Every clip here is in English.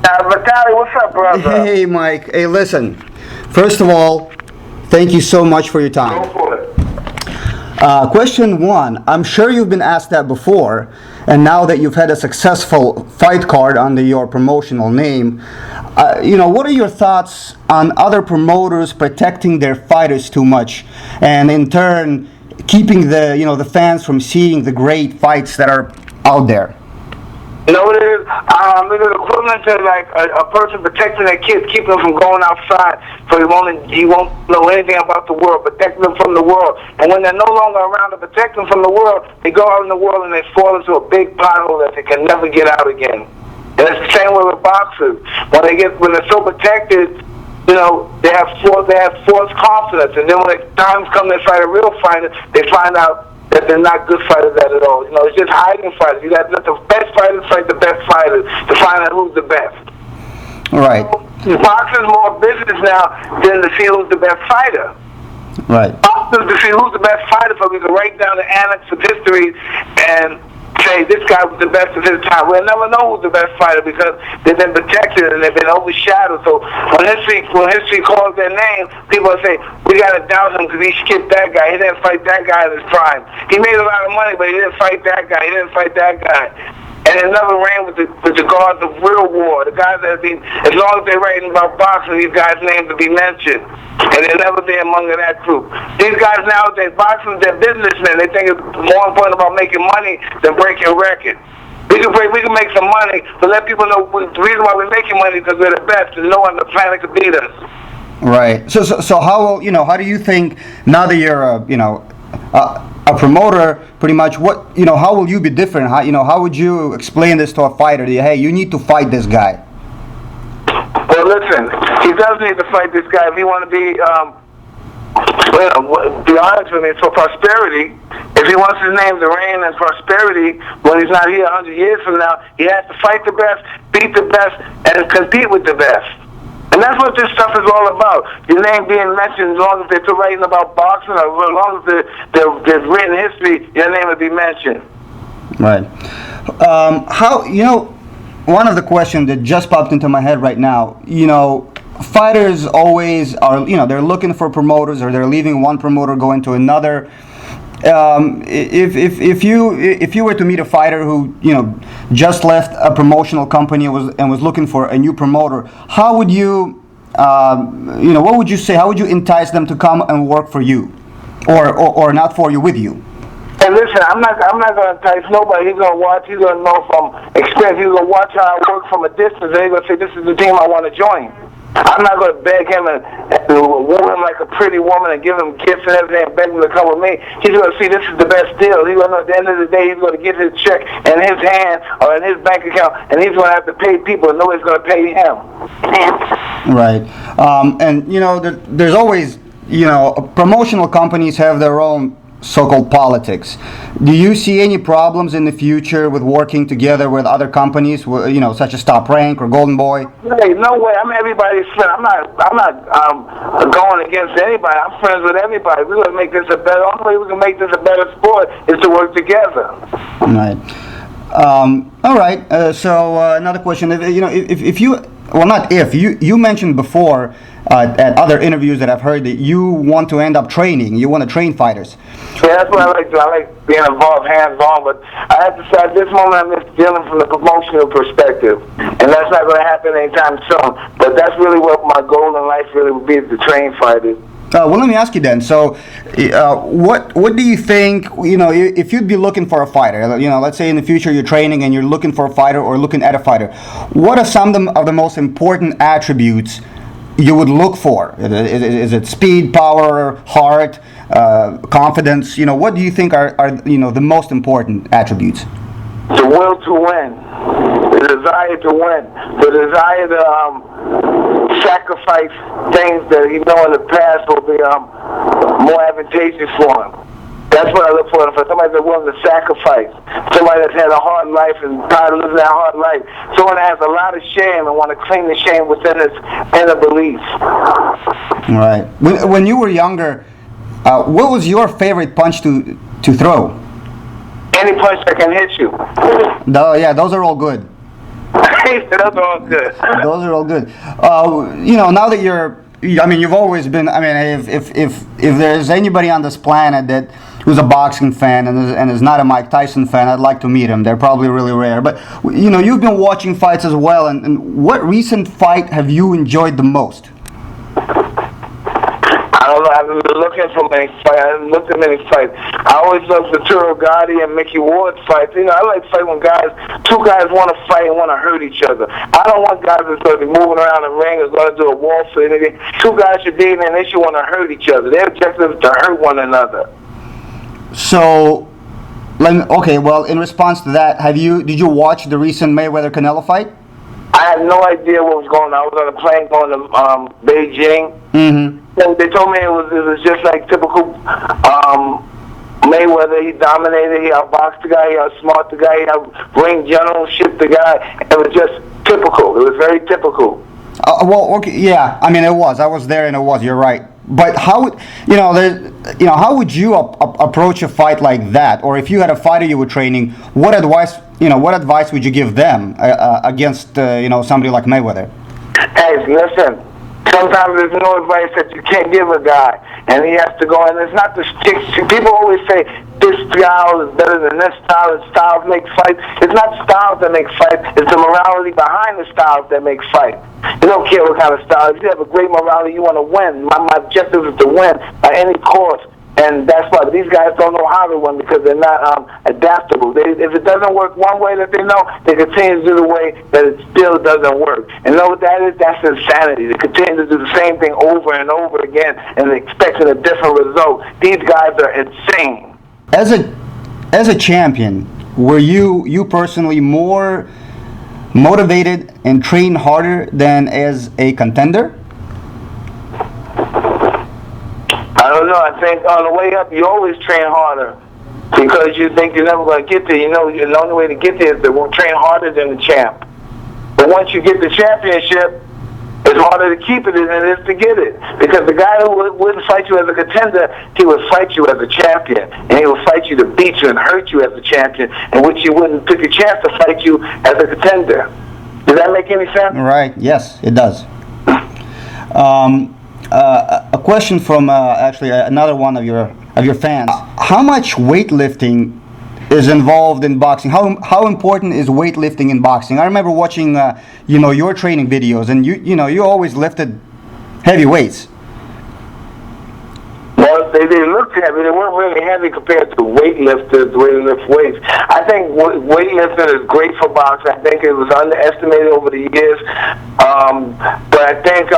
Vitaly, what's up, brother? Hey, Mike. Hey, listen. First of all, thank you so much for your time. Go for it. Question one. I'm sure you've been asked that before, and now that you've had a successful fight card under your promotional name, what are your thoughts on other promoters protecting their fighters too much, and in turn keeping the fans from seeing the great fights that are out there? You know what it is? It is equivalent to like a person protecting their kids, keeping them from going outside, so he won't know anything about the world, protecting them from the world. And when they're no longer around to protect them from the world, they go out in the world and they fall into a big pothole that they can never get out again. And it's the same way with boxers. When they're so protected, they have false confidence, and then when the times come to fight a real fighter, they find out that they're not good fighters at all. It's just hiding fighters. You got to let the best fighters fight the best fighters to find out who's the best. Right. Boxing's more business now than to see who's the best fighter. Right. Boxing to see who's the best fighter, so we can write down the annex of history and say this guy was the best of his time. We'll never know who's the best fighter because they've been protected and they've been overshadowed. So when history calls their name, people will say, we got to doubt him because he skipped that guy. He didn't fight that guy in his prime. He made a lot of money, but he didn't fight that guy. He didn't fight that guy. And it never ran with the gods of real war. The guys that as long as they're writing about boxing, these guys' names will be mentioned. And they'll never be among that group. These guys nowadays, boxing, they're businessmen. They think it's more important about making money than breaking records. We can make some money, but let people know the reason why we're making money because we're the best, and no one on the planet could beat us. Right. So how do you think now that you're a promoter, pretty much how will you be different? How would you explain this to a fighter? Hey, you need to fight this guy. Well, listen, he does need to fight this guy if he want to be honest with me, for prosperity. If he wants his name to reign in prosperity when he's not here 100 years from now, he has to fight the best, beat the best, and compete with the best. And that's what this stuff is all about. Your name being mentioned, as long as they're writing about boxing, or as long as there's written history, your name will be mentioned. Right. One of the questions that just popped into my head right now, fighters always are, they're looking for promoters, or they're leaving one promoter, going to another. If you were to meet a fighter who just left a promotional company and was looking for a new promoter, how would you what would you say? How would you entice them to come and work for you, or not for you, with you? Hey, listen, I'm not going to entice nobody. He's going to watch. He's going to know from experience. He's going to watch how I work from a distance, and he's going to say, "This is the team I want to join." I'm not going to beg him and woo him like a pretty woman and give him gifts and everything and beg him to come with me. He's going to see this is the best deal. He's going to know at the end of the day he's going to get his check in his hand or in his bank account, and he's going to have to pay people, and nobody's going to pay him. Right. And there's always promotional companies have their own so-called politics. Do you see any problems in the future with working together with other companies, such as Top Rank or Golden Boy? Hey, no way. I'm everybody's friend. I'm not going against anybody. I'm friends with everybody. We're going to make this a better. The only way we can make this a better sport is to work together. Right. All right. So another question. If you mentioned before at other interviews that I've heard that you want to end up training. You want to train fighters. Yeah, that's what I like to do. I like being involved hands-on, but I have to say at this moment I'm just dealing from the promotional perspective, and that's not going to happen anytime soon. But that's really what my goal in life really would be, is to train fighters. Well, let me ask you then. So, what do you think? If you'd be looking for a fighter, let's say in the future you're training and you're looking for a fighter or looking at a fighter, what are some of the most important attributes you would look for? Is it speed, power, heart, confidence? What do you think are the most important attributes? The will to win, the desire to win, the desire to sacrifice things that he know in the past will be more advantageous for him. That's what I look for somebody that's willing to sacrifice, somebody that's had a hard life and tired of living that hard life, someone that has a lot of shame and want to clean the shame within his inner beliefs. Right. When you were younger, what was your favorite punch to throw? Any punch that can hit you. Yeah, those are all good. Those are all good. Those are all good. You know, now that I mean, you've always been. I mean, if there's anybody on this planet that who's a boxing fan and is not a Mike Tyson fan, I'd like to meet him. They're probably really rare. But you know, you've been watching fights as well. And what recent fight have you enjoyed the most? I don't know. I haven't been looking for many fights. I haven't looked at many fights. I always love the Turo Gotti and Mickey Ward fights. You know, I like fight when two guys want to fight and want to hurt each other. I don't want guys that's going to be moving around the ring or going to do a wall or anything. Two guys should be in and they should want to hurt each other. Their objective is to hurt one another. So, okay. Well, in response to that, did you watch the recent Mayweather-Canelo fight? I had no idea what was going on. I was on a plane going to Beijing. Mm-hmm. So they told me it was just like typical Mayweather. He dominated. He outboxed the guy. He outsmarted the guy. He out-ring generalship the guy. It was just typical. It was very typical. Well, okay, yeah. I mean, it was. I was there, and it was. You're right. But how, how would you approach a fight like that? Or if you had a fighter you were training, what advice would you give them against, somebody like Mayweather? Hey, listen. Sometimes there's no advice that you can't give a guy, and he has to go. And it's not the sticks. People always say this style is better than this style, and styles make fights. It's not styles that make fights. It's the morality behind the styles that make fights. You don't care what kind of style. If you have a great morality, you want to win. My objective is to win by any cost. And that's why these guys don't know how to win because they're not adaptable. If it doesn't work one way that they know, they continue to do the way that it still doesn't work. And know what that is? That's insanity. They continue to do the same thing over and over again and expecting a different result. These guys are insane. As a champion, were you personally more motivated and trained harder than as a contender? I don't know. I think on the way up, you always train harder because you think you're never going to get there. You know, the only way to get there is to train harder than the champ. But once you get the championship, it's harder to keep it than it is to get it. Because the guy who wouldn't fight you as a contender, he would fight you as a champion. And he would fight you to beat you and hurt you as a champion, in which he wouldn't take a chance to fight you as a contender. Does that make any sense? Right. Yes, it does. A question from actually another one of your fans. How much weightlifting is involved in boxing? How important is weightlifting in boxing? I remember watching your training videos, and you always lifted heavy weights. Well, they looked heavy. They weren't really heavy compared to weightlifters, weightlifting weights. I think weightlifting is great for boxing. I think it was underestimated over the years. But I think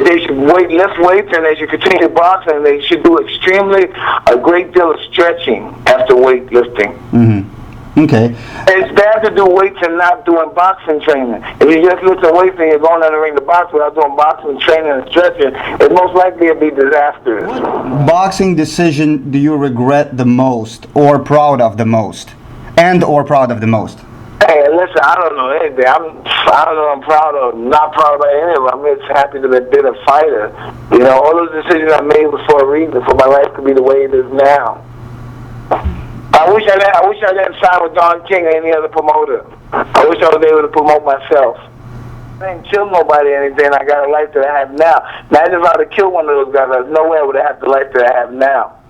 they should lift weights and they should continue boxing. They should do a great deal of stretching after weightlifting. Mm-hmm. Okay. It's bad to do weights and not doing boxing training. If you just lift the weights and you're going in the ring to box without doing boxing training and stretching, it's most likely to be disastrous. What boxing decision do you regret the most or proud of the most? Hey, listen, I don't know anything. I'm proud of, not proud of any of them. I'm just happy to have been a fighter. You know, all those decisions I made was for a reason, for my life to be the way it is now. I wish I didn't sign with Don King or any other promoter. I wish I was able to promote myself. I didn't kill nobody or anything. I got a life that I have now. Imagine if I would have killed one of those guys. There's no way I would have had the life that I have now.